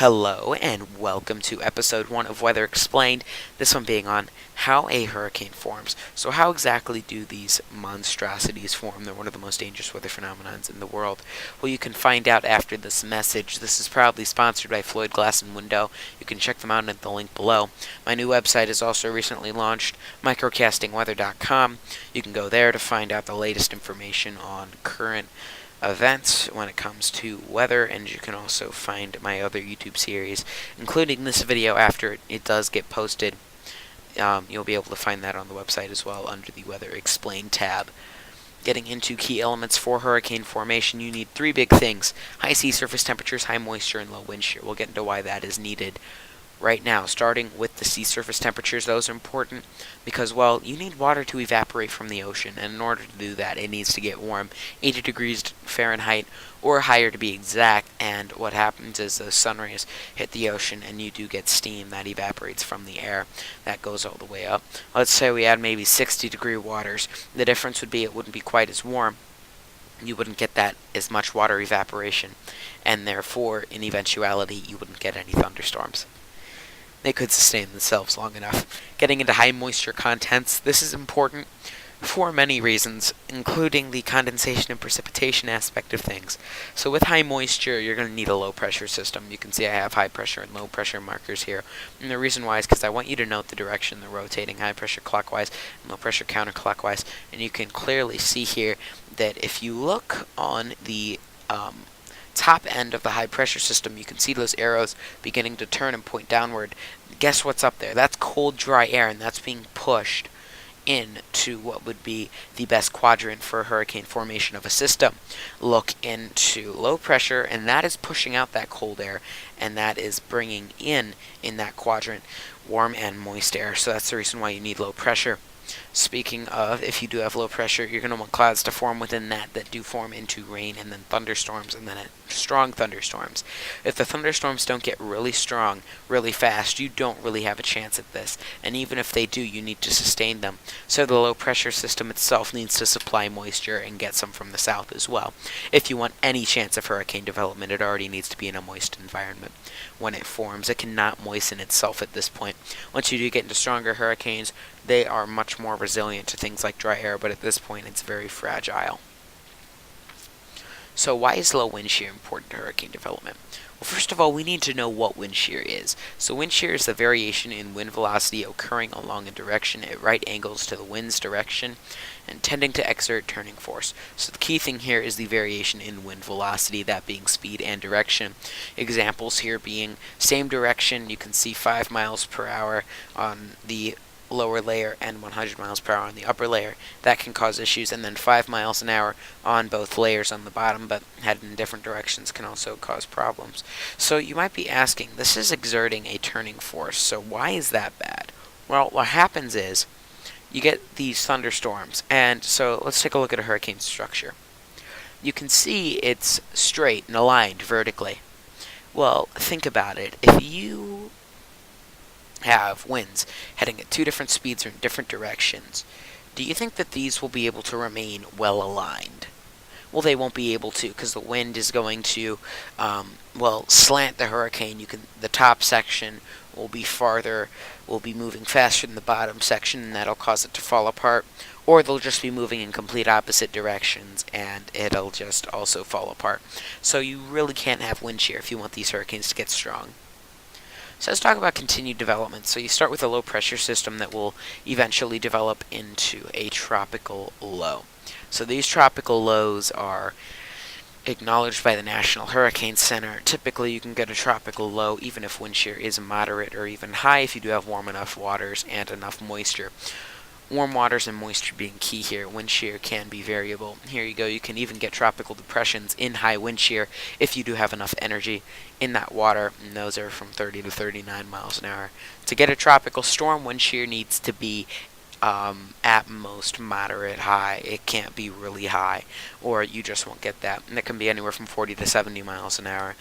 Hello and welcome to episode 1 of Weather Explained, this one being on how a hurricane forms. So how exactly do these monstrosities form? They're one of the most dangerous weather phenomena in the world. Well, you can find out after this message. This is proudly sponsored by Floyd Glass and Window. You can check them out at the link below. My new website is also recently launched, microcastingweather.com. You can go there to find out the latest information on current events when it comes to weather, and you can also find my other YouTube series, including this video after it does get posted. You'll be able to find that on the website as well under the Weather Explained tab. Getting into key elements for hurricane formation, you need three big things: high sea surface temperatures, high moisture, and low wind shear. We'll get into why that is needed right now. Starting with the sea surface temperatures, those are important because, well, you need water to evaporate from the ocean, and in order to do that, it needs to get warm, 80 degrees Fahrenheit or higher to be exact. And what happens is those sun rays hit the ocean, and you do get steam that evaporates from the air. That goes all the way up. Let's say we had maybe 60-degree waters. The difference would be it wouldn't be quite as warm. You wouldn't get that as much water evaporation, and therefore, in eventuality, you wouldn't get any thunderstorms. They could sustain themselves long enough. Getting into high moisture contents, this is important for many reasons, including the condensation and precipitation aspect of things. So with high moisture, you're going to need a low pressure system. You can see I have high pressure and low pressure markers here. And the reason why is because I want you to note the direction they're rotating: high pressure clockwise and low pressure counterclockwise. And you can clearly see here that if you look on the top end of the high pressure system, you can see those arrows beginning to turn and point downward. Guess what's up there? That's cold, dry air, and that's being pushed into what would be the best quadrant for hurricane formation of a system. Look into low pressure, and that is pushing out that cold air, and that is bringing in that quadrant warm and moist air. So that's the reason why you need low pressure. Speaking of, if you do have low pressure, you're going to want clouds to form within that do form into rain, and then thunderstorms, and then strong thunderstorms. If the thunderstorms don't get really strong really fast, you don't really have a chance at this. And even if they do, you need to sustain them. So the low pressure system itself needs to supply moisture and get some from the south as well. If you want any chance of hurricane development, it already needs to be in a moist environment. When it forms, it cannot moisten itself at this point. Once you do get into stronger hurricanes, they are much more resilient to things like dry air, but at this point it's very fragile. So why is low wind shear important to hurricane development? Well, first of all, we need to know what wind shear is. So wind shear is the variation in wind velocity occurring along a direction at right angles to the wind's direction and tending to exert turning force. So the key thing here is the variation in wind velocity, that being speed and direction. Examples here being same direction, you can see 5 miles per hour on the lower layer and 100 miles per hour on the upper layer. That can cause issues. And then 5 miles an hour on both layers on the bottom, but headed in different directions, can also cause problems. So you might be asking, this is exerting a turning force, so why is that bad? Well, what happens is you get these thunderstorms, and so let's take a look at a hurricane structure. You can see it's straight and aligned vertically. Well, think about it. If you have winds heading at two different speeds or in different directions, do you think that these will be able to remain well aligned? Well, they won't be able to, because the wind is going to slant the hurricane. The top section will be moving faster than the bottom section, and that'll cause it to fall apart. Or they'll just be moving in complete opposite directions, and it'll just also fall apart. So you really can't have wind shear if you want these hurricanes to get strong. So let's talk about continued development. So you start with a low pressure system that will eventually develop into a tropical low. So these tropical lows are acknowledged by the National Hurricane Center. Typically you can get a tropical low even if wind shear is moderate or even high if you do have warm enough waters and enough moisture. Warm waters and moisture being key here. Wind shear can be variable. Here you go. You can even get tropical depressions in high wind shear if you do have enough energy in that water, and those are from 30 to 39 miles an hour. To get a tropical storm, wind shear needs to be at most moderate high. It can't be really high, or you just won't get that. And it can be anywhere from 40 to 70 miles an hour.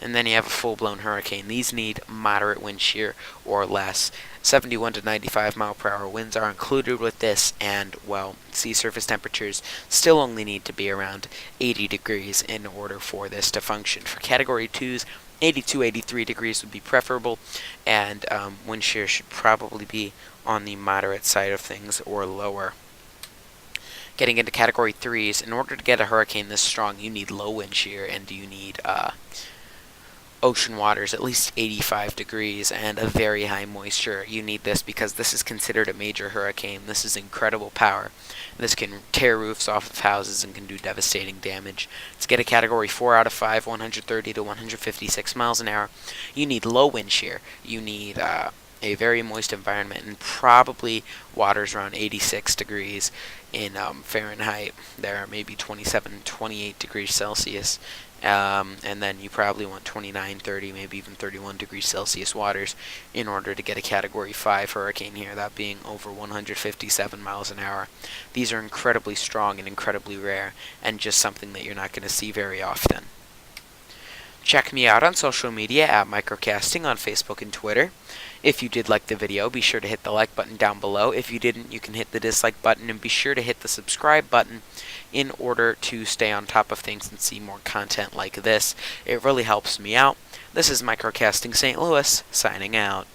And then you have a full-blown hurricane. These need moderate wind shear or less. 71 to 95 mile per hour winds are included with this, and, well, sea surface temperatures still only need to be around 80 degrees in order for this to function. For Category 2s, 82, 83 degrees would be preferable, and wind shear should probably be on the moderate side of things or lower. Getting into category 3s, in order to get a hurricane this strong, you need low wind shear, and you need ocean waters at least 85 degrees and a very high moisture. You need this because this is considered a major hurricane. This is incredible power. This can tear roofs off of houses and can do devastating damage. To get a category 4 out of 5, 130 to 156 miles an hour, you need low wind shear. You need a very moist environment and probably waters around 86 degrees in Fahrenheit. There are maybe 27, 28 degrees Celsius. And then you probably want 29, 30, maybe even 31 degrees Celsius waters in order to get a Category 5 hurricane here, that being over 157 miles an hour. These are incredibly strong and incredibly rare, and just something that you're not going to see very often. Check me out on social media at Microcasting on Facebook and Twitter. If you did like the video, be sure to hit the like button down below. If you didn't, you can hit the dislike button, and be sure to hit the subscribe button in order to stay on top of things and see more content like this. It really helps me out. This is Microcasting St. Louis, signing out.